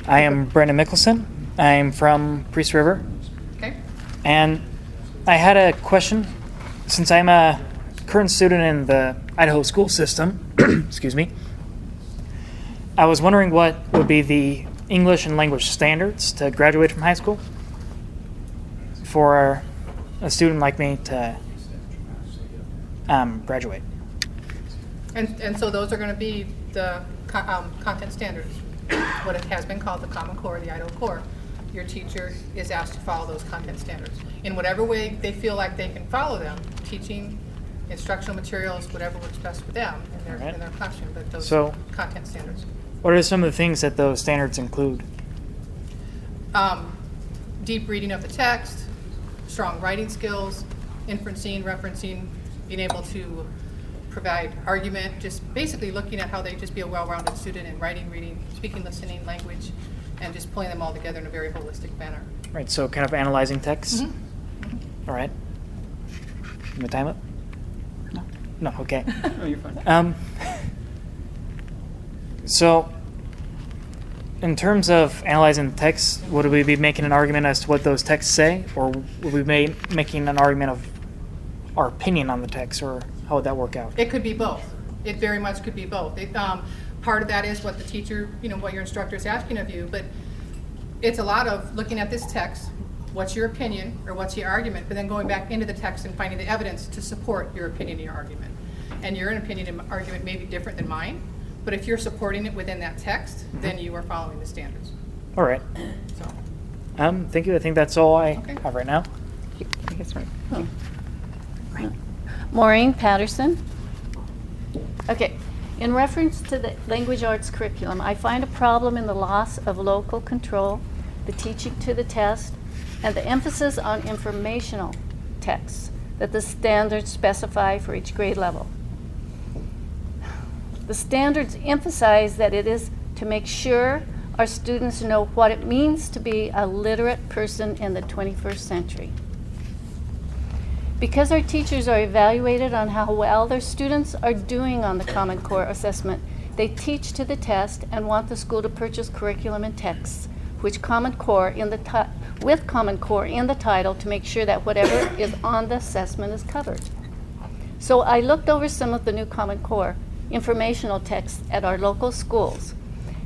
I am Brandon Mickelson. I'm from Priest River. Okay. And I had a question. Since I'm a current student in the Idaho school system, excuse me, I was wondering what would be the English and language standards to graduate from high school for a student like me to graduate. And so those are going to be the content standards, what it has been called the Common Core, the Idaho Core. Your teacher is asked to follow those content standards in whatever way they feel like they can follow them, teaching, instructional materials, whatever works best for them in their classroom, but those content standards. What are some of the things that those standards include? Deep reading of the text, strong writing skills, inferencing, referencing, being able to provide argument, just basically looking at how they just be a well-rounded student in writing, reading, speaking, listening, language, and just pulling them all together in a very holistic manner. Right, so kind of analyzing text? Mm-hmm. All right. You my time up? No. No, okay. No, you're fine. So, in terms of analyzing the text, would we be making an argument as to what those texts say, or would we be making an argument of our opinion on the text, or how would that work out? It could be both. It very much could be both. Part of that is what the teacher, what your instructor is asking of you, but it's a lot of looking at this text, what's your opinion or what's your argument, but then going back into the text and finding the evidence to support your opinion and your argument. And your opinion and argument may be different than mine, but if you're supporting it within that text, then you are following the standards. All right. So, Thank you. I think that's all I Okay. have right now. I guess right. Oh. Maureen Patterson. Okay, in reference to the language arts curriculum, I find a problem in the loss of local control, the teaching to the test, and the emphasis on informational texts that the standards specify for each grade level. The standards emphasize that it is to make sure our students know what it means to be a literate person in the 21st century. Because our teachers are evaluated on how well their students are doing on the Common Core assessment, they teach to the test and want the school to purchase curriculum and texts with Common Core in the title to make sure that whatever is on the assessment is covered. So I looked over some of the new Common Core informational texts at our local schools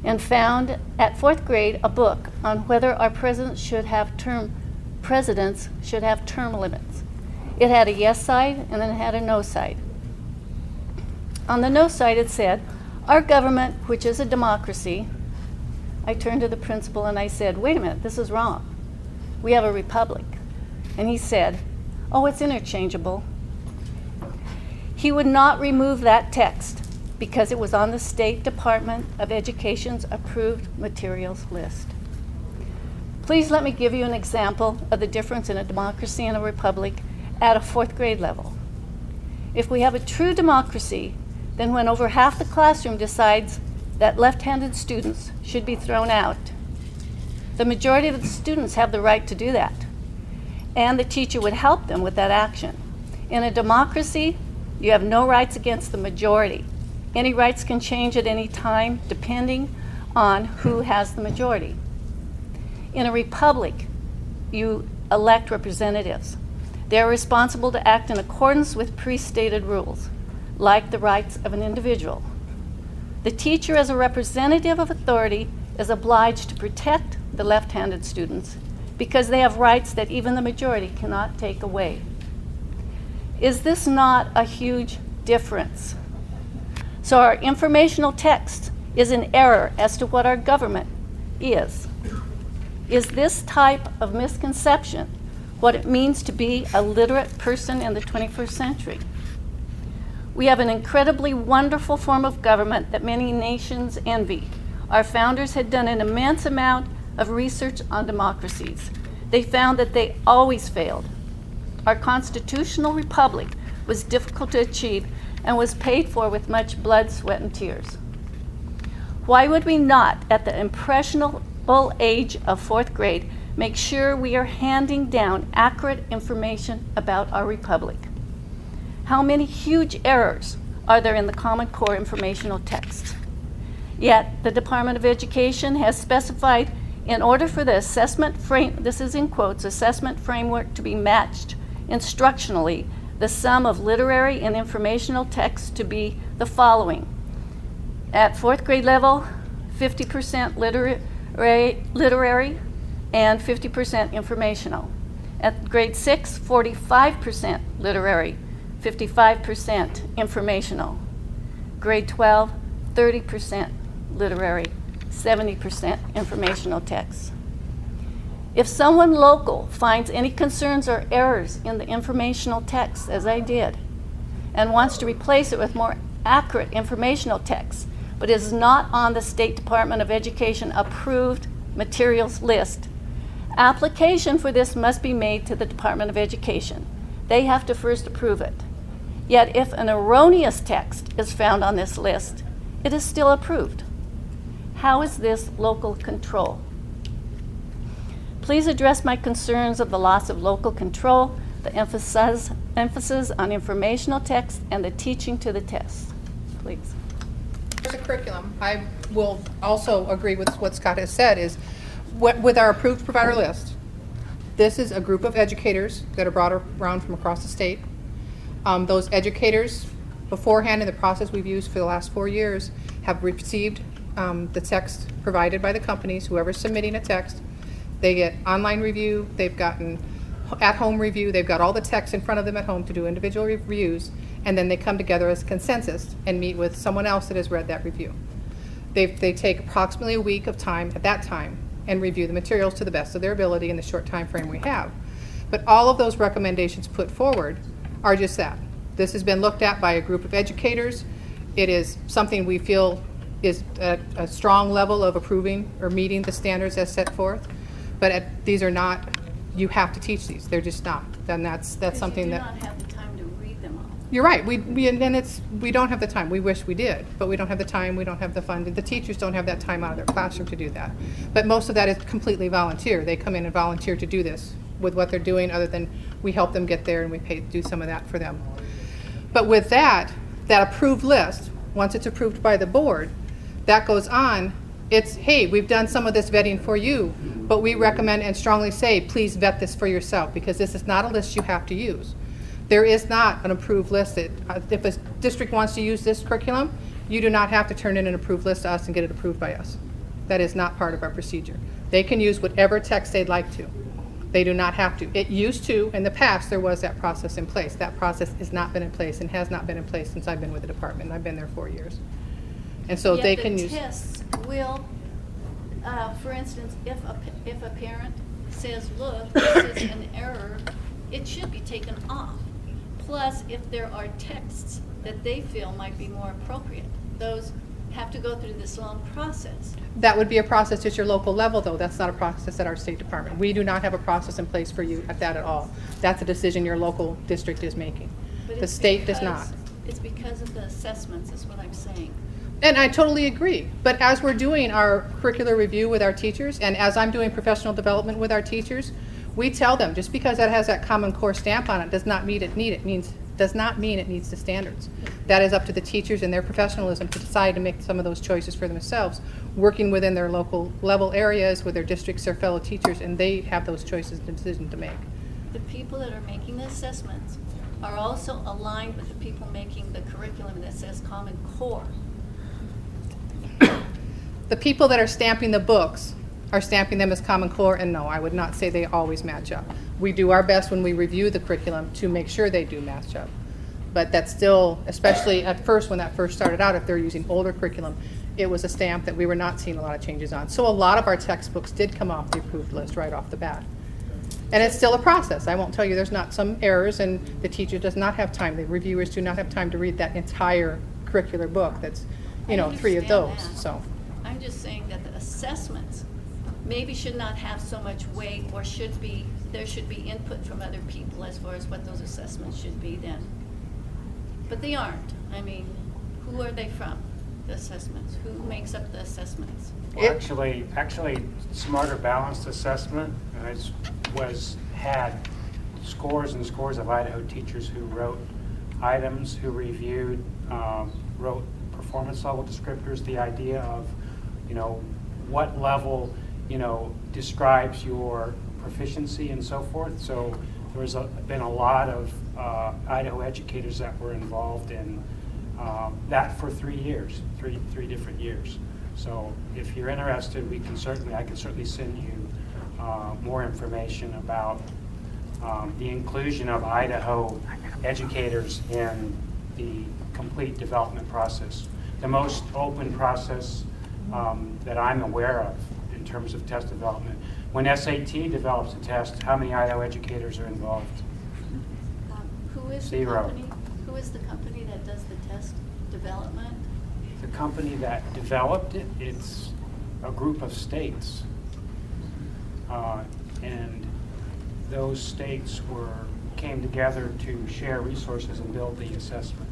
and found at 4th grade a book on whether our presidents should have term limits. It had a yes side and then it had a no side. On the no side it said, our government, which is a democracy, I turned to the principal and I said, wait a minute, this is wrong. We have a republic. And he said, oh, it's interchangeable. He would not remove that text because it was on the State Department of Education's approved materials list. Please let me give you an example of the difference in a democracy and a republic at a 4th grade level. If we have a true democracy, then when over half the classroom decides that left-handed students should be thrown out, the majority of the students have the right to do that, and the teacher would help them with that action. In a democracy, you have no rights against the majority. Any rights can change at any time depending on who has the majority. In a republic, you elect representatives. They are responsible to act in accordance with pre-stated rules, like the rights of an individual. The teacher, as a representative of authority, is obliged to protect the left-handed students because they have rights that even the majority cannot take away. Is this not a huge difference? So our informational text is in error as to what our government is. Is this type of misconception what it means to be a literate person in the 21st century? We have an incredibly wonderful form of government that many nations envy. Our founders had done an immense amount of research on democracies. They found that they always failed. Our constitutional republic was difficult to achieve and was paid for with much blood, sweat, and tears. Why would we not, at the impressionable age of 4th grade, make sure we are handing down accurate information about our republic? How many huge errors are there in the Common Core informational text? Yet, the Department of Education has specified in order for the assessment this is in quotes, assessment framework to be matched instructionally, the sum of literary and informational texts to be the following. At 4th grade level, 50% literary and 50% informational. At grade 6, 45% literary, 55% informational. Grade 12, 30% literary, 70% informational text. If someone local finds any concerns or errors in the informational text, as I did, and wants to replace it with more accurate informational text, but is not on the State Department of Education approved materials list, application for this must be made to the Department of Education. They have to first approve it. Yet if an erroneous text is found on this list, it is still approved. How is this local control? Please address my concerns of the loss of local control, the emphasis on informational text, and the teaching to the test. Please. As a curriculum, I will also agree with what Scott has said, is with our approved provider list, this is a group of educators that are brought around from across the state. Those educators, beforehand in the process we've used for the last 4 years, have received the text provided by the companies, whoever's submitting a text. They get online review, they've gotten at-home review, they've got all the text in front of them at home to do individual reviews, and then they come together as consensus and meet with someone else that has read that review. They take approximately a week of time at that time and review the materials to the best of their ability in the short time frame we have. But all of those recommendations put forward are just that. This has been looked at by a group of educators. It is something we feel is a strong level of approving or meeting the standards as set forth. But these are not, you have to teach these. They're just not. Then that's something that. You do not have the time to read them all. You're right. We don't have the time. We wish we did, but we don't have the time. We don't have the funding. The teachers don't have that time out of their classroom to do that. But most of that is completely volunteer. They come in and volunteer to do this with what they're doing, other than we help them get there and we do some of that for them. But with that approved list, once it's approved by the board, that goes on. It's, hey, we've done some of this vetting for you, but we recommend and strongly say, please vet this for yourself, because this is not a list you have to use. There is not an approved list that, if a district wants to use this curriculum, you do not have to turn in an approved list to us and get it approved by us. That is not part of our procedure. They can use whatever text they'd like to. They do not have to. It used to, in the past, there was that process in place. That process has not been in place and has not been in place since I've been with the department. I've been there 4 years. And so they can use. The tests will, for instance, if a parent says, look, this is an error, it should be taken off. Plus, if there are texts that they feel might be more appropriate, those have to go through this long process. That would be a process at your local level, though. That's not a process at our State Department. We do not have a process in place for you at that at all. That's a decision your local district is making. But The state does not. It's because of the assessments, is what I'm saying. And I totally agree. But as we're doing our curricular review with our teachers, and as I'm doing professional development with our teachers, we tell them, just because that has that Common Core stamp on it does not mean it needs the standards. That is up to the teachers and their professionalism to decide to make some of those choices for themselves, working within their local level areas with their districts, their fellow teachers, and they have those choices and decisions to make. The people that are making the assessments are also aligned with the people making the curriculum that says Common Core. The people that are stamping the books are stamping them as Common Core, and no, I would not say they always match up. We do our best when we review the curriculum to make sure they do match up. But that's still, especially at first when that first started out, if they're using older curriculum, it was a stamp that we were not seeing a lot of changes on. So a lot of our textbooks did come off the approved list right off the bat. And it's still a process. I won't tell you there's not some errors, and the teacher does not have time, the reviewers do not have time to read that entire curricular book that's, 3 of understand those, that. so. I'm just saying that the assessments maybe should not have so much weight, or there should be input from other people as far as what those assessments should be then. But they aren't. I mean, who are they from, the assessments? Who makes up the assessments? Well, actually, Smarter Balanced Assessment had scores and scores of Idaho teachers who wrote items, who reviewed, wrote performance level descriptors, the idea of, what level, describes your proficiency and so forth. So there's been a lot of Idaho educators that were involved in that for 3 years, three different years. So if you're interested, I can certainly send you more information about the inclusion of Idaho educators in the complete development process. The most open process that I'm aware of in terms of test development. When SAT develops a test, how many Idaho educators are involved? Who is the 0. company? Who is the company that does the test development? The company that developed it, it's a group of states. And those states came together to share resources and build the assessment.